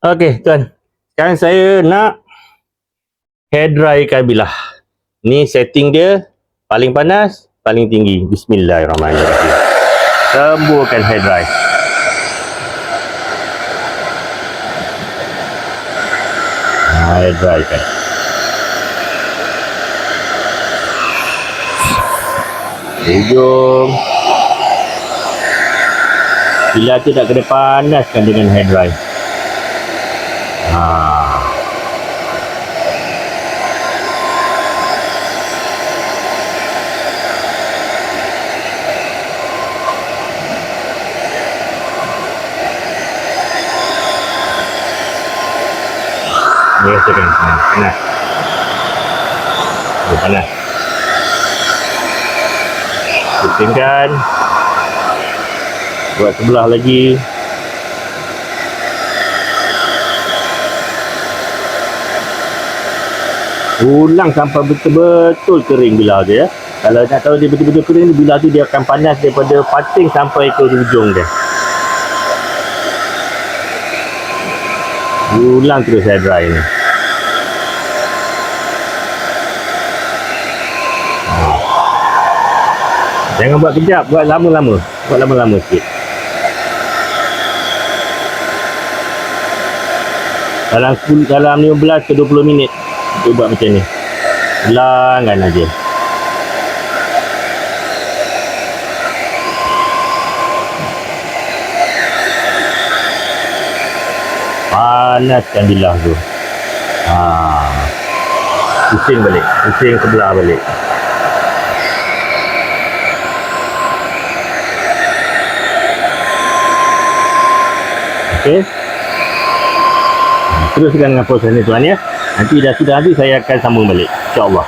Okey, tuan. Sekarang saya nak hair drykan bilah. Ni setting dia paling panas, paling tinggi. Bismillahirrahmanirrahim. Semburkan hair dry. Hair drykan. Hujung. Bilah tu tak kena panaskan dengan hair dry. Ni rasakan panas. Panas. Pusingkan. Buat sebelah lagi. Ulang sampai betul-betul kering bilah tu ya. Kalau nak tahu dia betul-betul kering, bilah tu dia akan panas daripada pating sampai ke hujung dia. Ulang terus hair dry ni. Jangan buat kejap, buat lama-lama. Buat lama-lama sikit. Dalam 15 ke 20 minit kita buat macam ni. Ulangkan aja. Panaskan bilah tu. Pusing balik. Pusing sebelah balik. Okey. Teruskan dengan proses ni tuan ya. Nanti dah sudah habis saya akan sambung balik. InsyaAllah.